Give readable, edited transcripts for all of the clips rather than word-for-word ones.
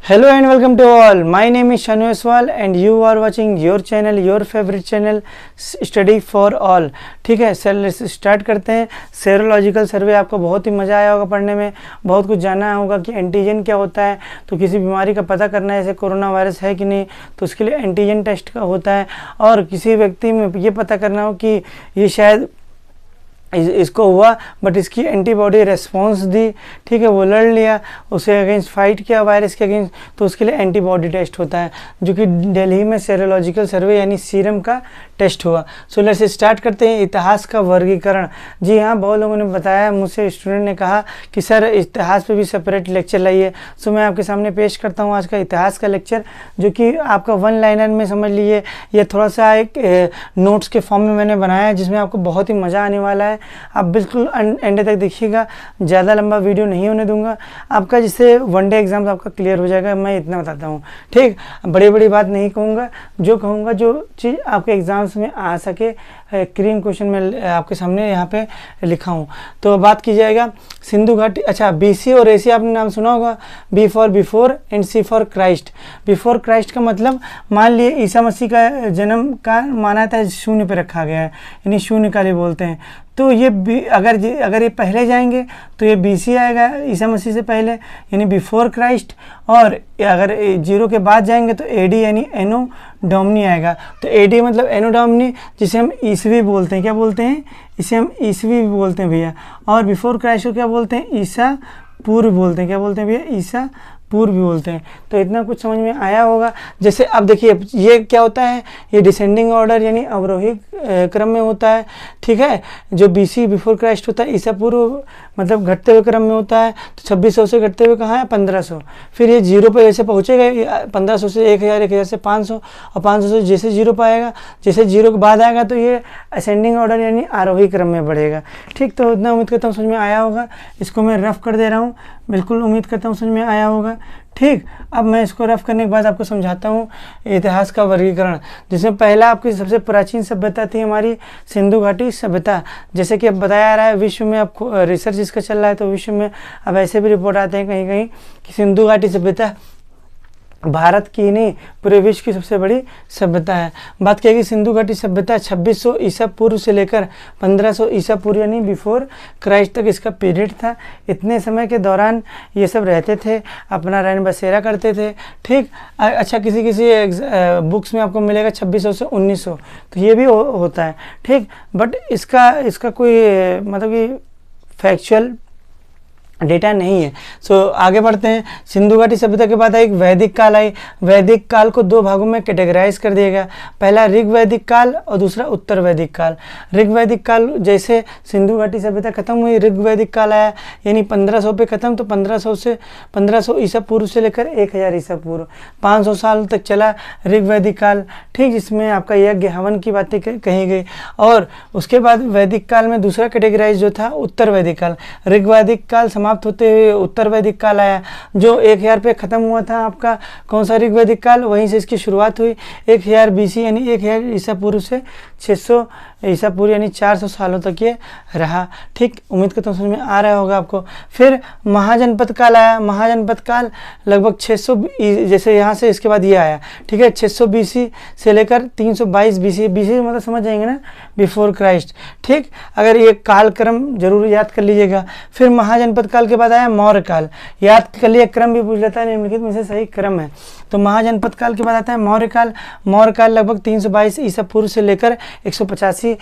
Hello and welcome to all. My name is Shanu Aswal and you are watching your channel, your favorite channel, Study for All. ठीक है, चल start करते हैं। Serological सर्वे आपको बहुत ही मज़ा आया होगा पढ़ने में, बहुत कुछ जाना होगा कि एंटीजन क्या होता है। तो किसी बीमारी का पता करना है, जैसे कोरोना वायरस है कि नहीं, तो उसके लिए एंटीजन टेस्ट का होता है। और किसी व्यक्ति में ये पता करना हो कि ये शायद इसको हुआ बट इसकी एंटीबॉडी रेस्पॉन्स दी, ठीक है, वो लड़ लिया, उसे अगेंस्ट फाइट किया वायरस के अगेंस्ट, तो उसके लिए एंटीबॉडी टेस्ट होता है, जो कि दिल्ली में सेरोलॉजिकल सर्वे यानी सीरम का टेस्ट हुआ। सो लेट्स स्टार्ट करते हैं। इतिहास का वर्गीकरण। जी हाँ, बहुत लोगों ने बताया, मुझसे स्टूडेंट ने कहा कि सर इतिहास पे भी सेपरेट लेक्चर लाइए। सो मैं आपके सामने पेश करता हूँ आज का इतिहास का लेक्चर, जो कि आपका वन लाइनर में समझ लीजिए, ये थोड़ा सा एक नोट्स के फॉर्म में मैंने बनाया है, जिसमें आपको बहुत ही मज़ा आने वाला है। आप बिल्कुल एंड तक देखिएगा, ज़्यादा लंबा वीडियो नहीं होने दूंगा आपका, जिससे वनडे एग्जाम आपका क्लियर हो जाएगा। मैं इतना बताता हूँ, ठीक। बड़ी बड़ी बात नहीं कहूँगा, जो कहूँगा जो चीज़ आपके एग्जाम्स में आ सके, क्रीम क्वेश्चन में आपके सामने यहाँ पे लिखा हूँ। तो बात की जाएगा सिंधु घाटी। अच्छा, बीसी और एसी आपने नाम सुना होगा, B for before and C for Christ. Before Christ का मतलब, मान लिए ईसा मसीह का जन्म का माना था शून्य पे रखा गया है, यानी शून्य काली बोलते हैं। तो ये अगर ये पहले जाएंगे तो ये बीसी आएगा, ईसा मसीह से पहले, यानी बिफोर क्राइस्ट। और अगर जीरो के बाद जाएंगे तो एडी यानी एनो डोमनी आएगा। तो एडी मतलब एनो डोमनी, जिसे हम ईसवी बोलते हैं। क्या बोलते हैं? इसे हम ईसवी भी बोलते हैं भैया। और बिफोर क्राइस्ट को क्या बोलते हैं? ईसा पूर्व बोलते हैं। क्या बोलते हैं भैया? ईसा पूर्व भी बोलते हैं। तो इतना कुछ समझ में आया होगा। जैसे अब देखिए, ये क्या होता है, ये डिसेंडिंग ऑर्डर यानी अवरोही क्रम में होता है, ठीक है। जो बीसी बिफोर क्राइस्ट होता है, ईसा पूर्व मतलब घटते हुए क्रम में होता है। तो 2600 से घटते हुए कहाँ है? 1500। फिर ये जीरो पे जैसे पहुँचेगा, 1500 से 1000, 1000 से 500, और 500 से जैसे जीरो पर आएगा, जैसे जीरो के बाद आएगा तो ये असेंडिंग ऑर्डर यानी आरोही क्रम में बढ़ेगा, ठीक। तो इतना उम्मीद करता हूँ समझ में आया होगा। इसको मैं रफ कर दे रहा हूँ, बिल्कुल उम्मीद करता हूँ समझ में आया होगा, ठीक। अब मैं इसको रफ करने के बाद आपको समझाता हूँ इतिहास का वर्गीकरण, जिसमें पहला आपकी सबसे प्राचीन सभ्यता थी हमारी सिंधु घाटी सभ्यता। जैसे कि अब बताया जा रहा है, विश्व में अब रिसर्च इसका चल रहा है, तो विश्व में अब ऐसे भी रिपोर्ट आते हैं कहीं कहीं कि सिंधु घाटी सभ्यता भारत की नहीं, पूरे विश्व की सबसे बड़ी सभ्यता है। बात करेगी सिंधु घाटी सभ्यता 2600 ईसा पूर्व से लेकर 1500 ईसा पूर्व यानी बिफोर क्राइस्ट तक इसका पीरियड था। इतने समय के दौरान ये सब रहते थे, अपना रैन बसेरा करते थे, ठीक। अच्छा, किसी बुक्स में आपको मिलेगा 2600 से 1900, तो ये भी होता है, ठीक। बट इसका कोई मतलब कि फैक्चुअल डेटा नहीं है। सो आगे बढ़ते हैं। सिंधु घाटी सभ्यता के बाद एक वैदिक काल आई। वैदिक काल को दो भागों में कैटेगराइज कर दिया गया, पहला ऋग वैदिक काल और दूसरा उत्तर वैदिक काल। ऋग वैदिक काल जैसे सिंधु घाटी सभ्यता खत्म हुई, ऋग वैदिक काल आया, यानी 1500 पे खत्म। तो 1500 ईसा पूर्व से लेकर 1000 ईसा पूर्व 500 साल तक चला ऋग वैदिक काल, ठीक, जिसमें आपका यज्ञ हवन की बातें कही गई। और उसके बाद वैदिक काल में दूसरा कैटेगराइज जो था उत्तर वैदिक काल। ऋग वैदिक काल समाप्त होते हुए उत्तर वैदिक काल आया, जो 1000 पे खत्म हुआ था आपका कौन सा ऋग वैदिक काल, वहीं से इसकी शुरुआत हुई। 1000 बीसी यानी 1000 ईसा पूर्व से 600 ईसा पूर्व यानी 400 सालों तक ये रहा, ठीक। उम्मीद करता हूँ समझ में आ रहा होगा आपको। फिर महाजनपद काल आया। महाजनपद काल लगभग 600, जैसे यहाँ से इसके बाद ये आया, ठीक है, 600 बीसी से लेकर 322 बीसी। बीसी मतलब समझ जाएंगे ना, बिफोर क्राइस्ट, ठीक। अगर ये कालक्रम जरूर याद कर लीजिएगा। फिर महाजनपद काल के बाद आया मौर्य काल। याद कर लिए, क्रम भी पूछ लेता है, निम्नलिखित में से सही क्रम है। तो महाजनपद काल के बाद आता है मौर्य काल। मौर्य काल लगभग 322 ईसा पूर्व से लेकर 185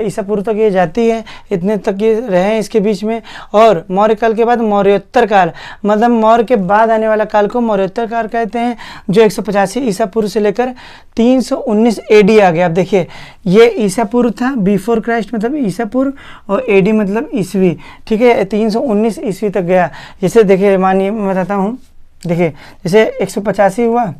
ईसा पूर्व तक ये जाती है, इतने तक ये रहे इसके बीच में। और मौर्य काल के बाद मौर्योत्तर काल, मतलब मौर्य के बाद आने वाला काल को मौर्योत्तर काल कहते हैं, जो 185 ईसा पूर्व से लेकर 319 एडी आ गया। अब देखिए, ये ईसा पूर्व था, बिफोर क्राइस्ट मतलब ईसा पूर्व, और एडी मतलब ईसवी, ठीक है, 319 ईस्वी तक गया। जैसे देखिए, मानिए मैं बताता हूँ, देखिए जैसे 185 हुआ,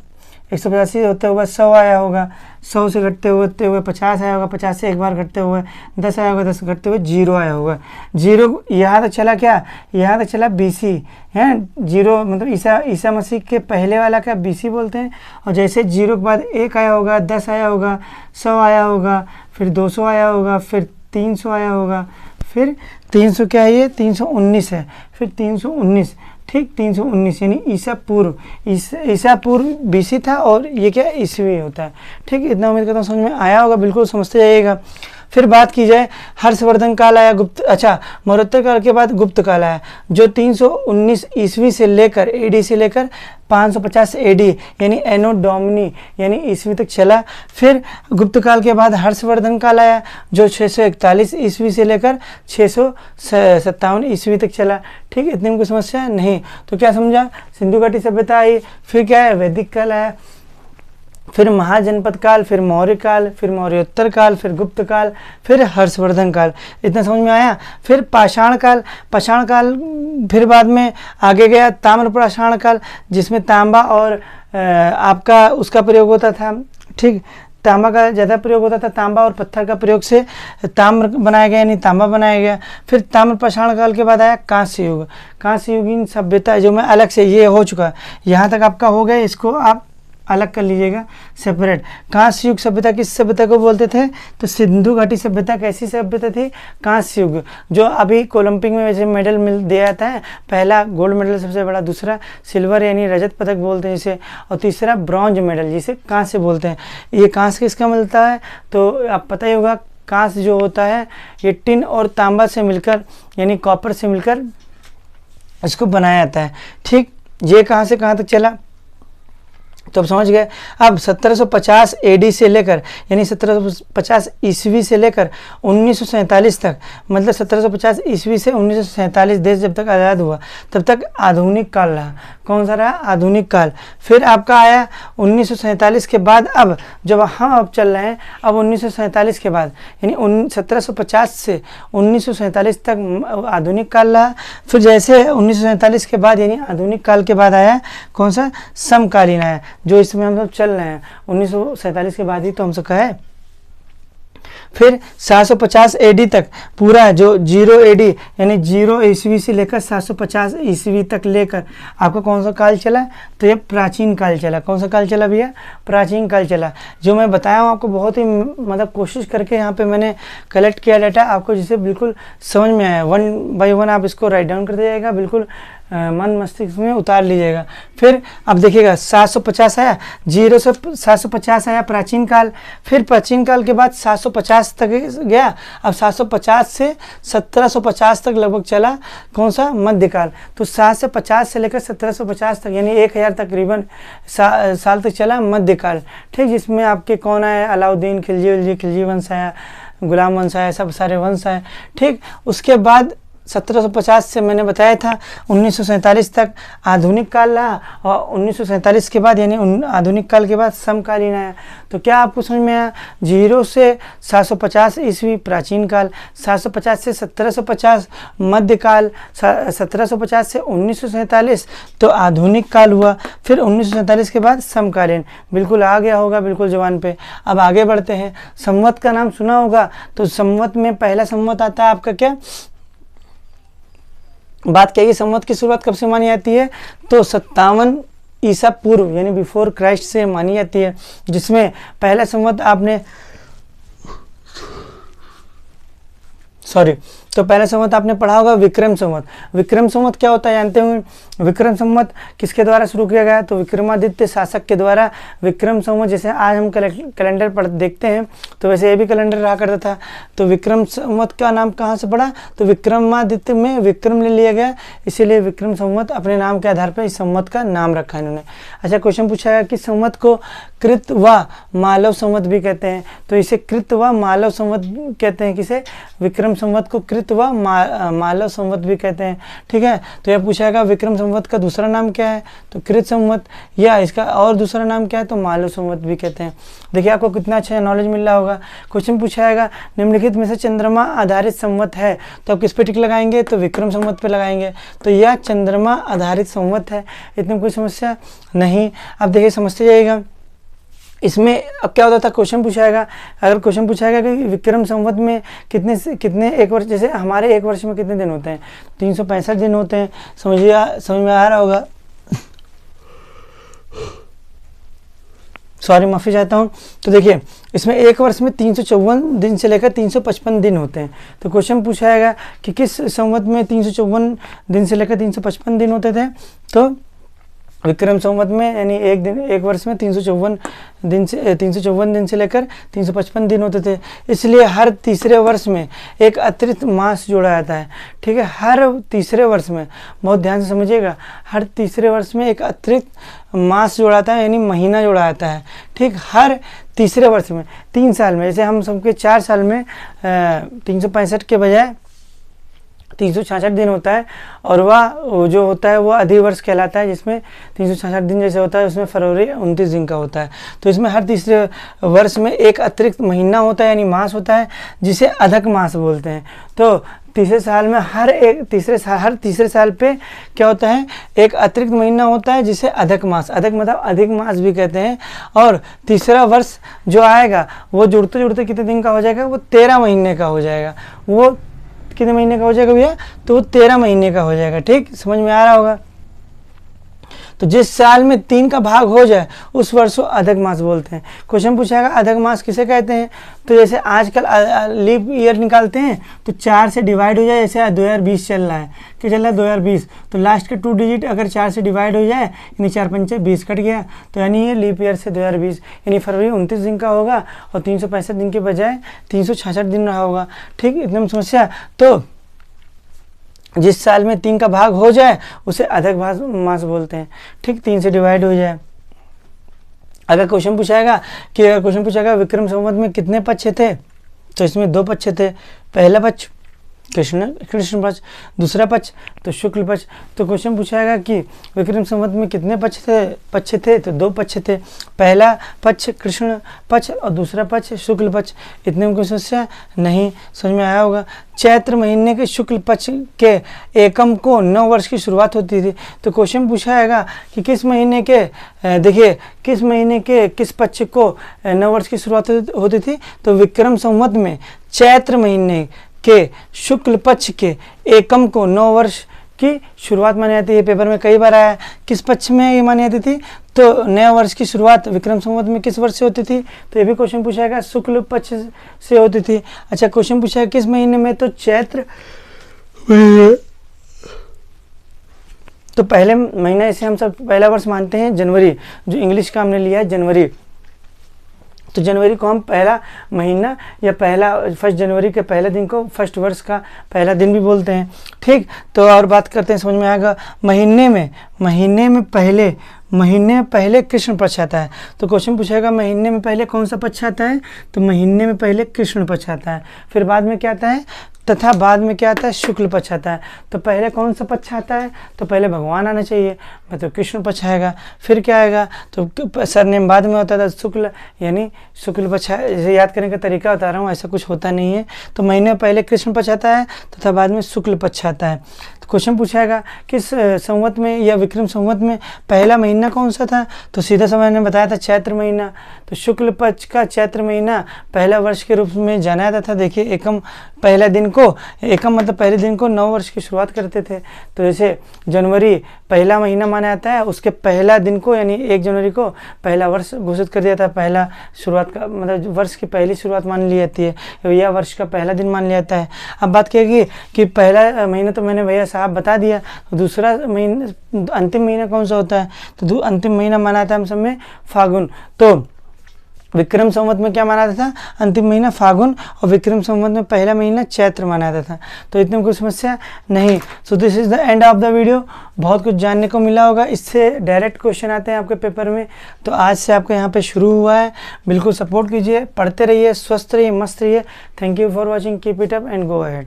185 होते हुए 100 आया होगा, 100 से घटते हुए 50 आया होगा, 50 से एक बार घटते हुए 10 आया होगा, 10 घटते हुए 0 आया होगा। 0 यहाँ तक चला, क्या यहाँ तक चला बीसी है। 0 मतलब ईसा मसीह के पहले वाला का बीसी बोलते हैं। और जैसे 0 के बाद 1 आया होगा, 10 आया होगा, 100 आया होगा, फिर 200 आया होगा, फिर 300 आया होगा, फिर 300 क्या है, ये 319 है, फिर 319, ठीक 319 यानी ईसा पूर्व, ईसा पूर्व BC था और ये क्या ईस्वी होता है। ठीक, इतना उम्मीद करता हूँ समझ में आया होगा, बिल्कुल समझते जाइएगा। फिर बात की जाए हर्षवर्धन काल आया, गुप्त मौर्योत्तर काल के बाद गुप्त काल आया जो 319 ईस्वी से लेकर AD से लेकर 550 AD यानी एनो डोमिनी यानी ईस्वी तक चला। फिर गुप्त काल के बाद हर्षवर्धन काल आया जो 641 ईस्वी से लेकर 657 ईस्वी तक चला। ठीक, इतनी कोई समस्या नहीं। तो क्या समझा, सिंधु घाटी सभ्यता आई, फिर क्या है वैदिक काल आया, फिर महाजनपद काल, फिर मौर्य काल, फिर मौर्योत्तर काल, फिर गुप्त काल, फिर हर्षवर्धन काल। इतना समझ में आया। फिर पाषाण काल, फिर बाद में आगे गया ताम्र पाषाण काल जिसमें तांबा और आपका उसका प्रयोग होता था। ठीक, तांबा का ज़्यादा प्रयोग होता था, तांबा और पत्थर का प्रयोग से ताम्र बनाया गया यानी तांबा बनाया गया। फिर ताम्र पाषाण काल के बाद आया कांस्य युग, कांस्य युगीन सभ्यता जो मैं अलग से ये हो चुका, यहाँ तक आपका हो गया, इसको आप अलग कर लीजिएगा सेपरेट। कांस्य युग सभ्यता किस सभ्यता को बोलते थे, तो सिंधु घाटी सभ्यता कैसी सभ्यता थी, कांस्य युग, जो अभी ओलंपिक में वैसे मेडल दिया जाता है, पहला गोल्ड मेडल सबसे बड़ा, दूसरा सिल्वर यानी रजत पदक बोलते हैं जिसे, और तीसरा ब्रॉन्ज मेडल जिसे कांस्य बोलते हैं। ये कांस्य किसका मिलता है, तो आप पता ही होगा कांस्य जो होता है ये टिन और तांबा से मिलकर यानी कॉपर से मिलकर इसको बनाया जाता है। ठीक, ये कहाँ से कहाँ तक चला तो अब समझ गए। अब 1750 AD से लेकर यानी 1750 ईस्वी से लेकर 1947 तक, मतलब 1750 ईस्वी से 1947 देश जब तक आज़ाद हुआ तब तक आधुनिक काल रहा। कौन सा रहा, आधुनिक काल। फिर आपका आया 1947 के बाद, अब जब हम अब चल रहे हैं, अब 1947 के बाद यानी 1750 से 1947 तक आधुनिक काल रहा। फिर जैसे 1947 के बाद यानी आधुनिक काल के बाद आया कौन सा, समकालीन आया, जो इसमें हम सब चल रहे हैं 1947 के बाद ही तो हम सब कहे। फिर 750 AD तक पूरा जो 0 AD यानी 0 ईस्वी से लेकर 750 ईस्वी तक लेकर आपका कौन सा काल चला, तो ये प्राचीन काल चला। कौन सा काल चला भैया, प्राचीन काल चला। जो मैं बताया हूँ आपको बहुत ही मतलब कोशिश करके यहाँ पे मैंने कलेक्ट किया डाटा आपको, जिसे बिल्कुल समझ में आया। 1 बाय 1 आप इसको राइट डाउन कर दीजिएगा, बिल्कुल मन मस्तिष्क में उतार लीजिएगा। फिर अब देखिएगा 750 आया, 0 से 750 आया प्राचीन काल। फिर प्राचीन काल के बाद 750 तक गया। अब 750 से 1750 तक लगभग चला कौन सा, मध्यकाल। तो 750 से लेकर 1750 तक यानी 1000 तकरीबन साल तक चला मध्यकाल। ठीक, जिसमें आपके कौन आए, अलाउद्दीन खिलजी वंश आया, गुलाम वंश आया, सब सारे वंश आए। ठीक, उसके बाद 1750 से मैंने बताया था 1947 तक आधुनिक काल रहा, और 1947 के बाद यानी आधुनिक काल के बाद समकालीन आया। तो क्या आपको समझ में आया, 0 से 750 ईस्वी प्राचीन काल, 750 से 1750 मध्यकाल, 1750 से 1947 तो आधुनिक काल हुआ। फिर 1947 के बाद समकालीन, बिल्कुल आ गया होगा बिल्कुल जवान पे। अब आगे बढ़ते हैं। संवत का नाम सुना होगा, तो संवत में पहला संवत आता है आपका क्या, बात कहिए संवत की शुरुआत कब से मानी जाती है, तो 57 ईसा पूर्व यानी बिफोर क्राइस्ट से मानी जाती है, जिसमें पहला संवत आपने तो पहला संवत आपने पढ़ा होगा विक्रम संवत। विक्रम संवत क्या होता है जानते होंगे। विक्रम संवत किसके द्वारा शुरू किया गया, तो विक्रमादित्य शासक के द्वारा विक्रम संवत। जैसे आज हम कैलेंडर देखते हैं तो वैसे ये भी कैलेंडर रहा करता था। तो विक्रम संवत का नाम कहाँ से पड़ा, तो विक्रमादित्य में विक्रम ले लिया गया, इसीलिए विक्रम संवत अपने नाम के आधार पर इस संवत का नाम रखा इन्होंने। अच्छा, क्वेश्चन पूछा गया कि संवत को कृत व मालव संवत भी कहते हैं, तो इसे कृत व मालव संवत कहते हैं। किसे, विक्रम संवत को कृत व मालव संवत भी कहते हैं। ठीक है, तो यह पूछाएगा विक्रम संवत का दूसरा नाम क्या है, तो कृत संवत, या इसका और दूसरा नाम क्या है, तो मालव संवत भी कहते हैं। देखिए आपको कितना अच्छा नॉलेज मिल रहा होगा। क्वेश्चन पूछाएगा निम्नलिखित में से चंद्रमा आधारित संवत है, तो आप किस पे टिक लगाएंगे, तो विक्रम संवत पे लगाएंगे। तो यह चंद्रमा आधारित संवत है, इतनी कोई समस्या नहीं। अब देखिए समझते जाइएगा इसमें अब क्या होता था, क्वेश्चन पूछाएगा, अगर क्वेश्चन पूछाएगा कि विक्रम संवत में कितने एक वर्ष, जैसे हमारे एक वर्ष में कितने दिन होते हैं, 365 दिन होते हैं। समझ में आ रहा होगा, सॉरी माफ़ी चाहता हूँ। तो देखिए इसमें एक वर्ष में 354 दिन से लेकर 355 दिन होते हैं। तो क्वेश्चन पूछाएगा कि किस संवत में 354 दिन से लेकर 355 दिन होते थे। तो विक्रम संवत में यानी एक वर्ष में 354 दिन से लेकर 355 दिन होते थे। इसलिए हर तीसरे वर्ष में एक अतिरिक्त मास जोड़ा जाता है। ठीक है, हर तीसरे वर्ष में, बहुत ध्यान से समझिएगा, हर तीसरे वर्ष में एक अतिरिक्त मास जोड़ा जाता है यानी महीना जोड़ा जाता है। ठीक, हर तीसरे वर्ष में 3 साल में, जैसे हम सबके 4 साल में 365 के बजाय 366 दिन होता है, और वह जो होता है वो अधिवर्ष कहलाता है, जिसमें 366 दिन जैसे होता है उसमें फरवरी 29 दिन का होता है। तो इसमें हर तीसरे वर्ष में एक अतिरिक्त महीना होता है यानी मास होता है, जिसे अधिक मास बोलते हैं। तो तीसरे साल में हर तीसरे साल पे क्या होता है, एक अतिरिक्त महीना होता है जिसे अधिक मास, अधिक मतलब अधिक मास भी कहते हैं। और तीसरा वर्ष जो आएगा वो जुड़ते जुड़ते कितने दिन का हो जाएगा, वो 13 महीने का हो जाएगा। वो कितने महीने का हो जाएगा भैया, तो वो 13 महीने का हो जाएगा। ठीक, समझ में आ रहा होगा। तो जिस साल में 3 का भाग हो जाए उस वर्ष को अधिक मास बोलते हैं। क्वेश्चन पूछाएगा अधिक मास किसे कहते हैं। तो जैसे आजकल लीप ईयर निकालते हैं तो 4 से डिवाइड हो जाए, जैसे 2020 चल रहा है, क्या चल रहा है 2020, तो लास्ट के 2 डिजिट अगर 4 से डिवाइड हो जाए यानी 4 पंचे 20 कट गया, तो यानी ये लीप ईयर से 2020 यानी फरवरी 29 दिन का होगा और 365 दिन के बजाय 366 दिन रहा होगा। ठीक, एकदम समस्या। तो जिस साल में 3 का भाग हो जाए उसे अधिक मास बोलते हैं। ठीक, 3 से डिवाइड हो जाए। अगर क्वेश्चन पूछाएगा विक्रम संवत में कितने पक्ष थे, तो इसमें 2 पक्ष थे। पहला पक्ष कृष्ण पक्ष, दूसरा पक्ष तो शुक्ल पक्ष। तो क्वेश्चन पूछाएगा कि विक्रम संवत में कितने पक्ष थे, तो 2 पक्ष थे। पहला पक्ष कृष्ण पक्ष और दूसरा पक्ष शुक्ल पक्ष। इतने में कोई समस्या नहीं, समझ में आया होगा। चैत्र महीने के शुक्ल पक्ष के एकम को 9 वर्ष की शुरुआत होती थी। तो क्वेश्चन पूछाएगा कि किस महीने के, देखिए किस महीने के किस पक्ष को 9 वर्ष की शुरुआत होती थी। तो विक्रम संवत में चैत्र महीने के शुक्ल पक्ष के एकम को 9 वर्ष की शुरुआत मानी जाती है। पेपर में कई बार आया किस पक्ष में ये मानी जाती थी, तो नया वर्ष की शुरुआत विक्रम संवत में किस वर्ष से होती थी, तो ये भी क्वेश्चन पूछाएगा शुक्ल पक्ष से होती थी। अच्छा, क्वेश्चन पूछाएगा किस महीने में, तो चैत्र। तो पहले महीना इसे हम सब पहला वर्ष मानते हैं जनवरी, जो इंग्लिश का हमने लिया है जनवरी। तो जनवरी को हम पहला महीना या 1 जनवरी के पहले दिन को फर्स्ट वर्ष का पहला दिन भी बोलते हैं। ठीक, तो और बात करते हैं, समझ में आएगा। महीने में पहले कृष्ण पक्ष आता है। तो क्वेश्चन पूछेगा महीने में पहले कौन सा पक्ष आता है, तो महीने में पहले कृष्ण पक्ष आता है। फिर बाद में क्या आता है, तथा बाद में क्या आता है, शुक्ल पक्ष आता है। तो पहले कौन सा पक्ष आता है, तो पहले भगवान आना चाहिए, मतलब कृष्ण पक्ष आएगा। फिर क्या आएगा, तो सरनेम बाद में होता था शुक्ल, यानी शुक्ल पक्ष। जैसे याद करने का तरीका बता रहा हूँ, ऐसा कुछ होता नहीं है। तो महीने में पहले कृष्ण पक्ष आता है तथा बाद में शुक्ल पक्ष आता है। तो क्वेश्चन पूछाएगा किस संवत में या विक्रम संवत में पहला महीना कौन सा था, तो सीधा समय ने बताया था चैत्र महीना। तो शुक्ल पक्ष का चैत्र महीना पहला वर्ष के रूप में जाना जाता था। देखिए एकम पहला दिन को, एकम मतलब पहले दिन को 9 वर्ष की शुरुआत करते थे। तो जैसे जनवरी पहला महीना माना जाता है, उसके पहला दिन को यानी 1 जनवरी को पहला वर्ष घोषित कर दिया था। पहला शुरुआत का मतलब वर्ष की पहली शुरुआत मान ली जाती है, या वर्ष का पहला दिन मान लिया जाता है। अब बात करेगी कि पहला महीना तो मैंने भैया साहब बता दिया, तो दूसरा महीना अंतिम महीना कौन सा होता है, तो अंतिम महीना माना जाता है हम सब में फागुन। तो विक्रम संवत में क्या माना जाता था, अंतिम महीना फागुन, और विक्रम संवत में पहला महीना चैत्र माना जाता था। तो इतने में कोई समस्या नहीं। So this is the end of the video. बहुत कुछ जानने को मिला होगा, इससे डायरेक्ट क्वेश्चन आते हैं आपके पेपर में। तो आज से आपको यहाँ पे शुरू हुआ है, बिल्कुल सपोर्ट कीजिए, पढ़ते रहिए, स्वस्थ रहिए, मस्त रहिए। Thank you for watching, keep it up and go ahead.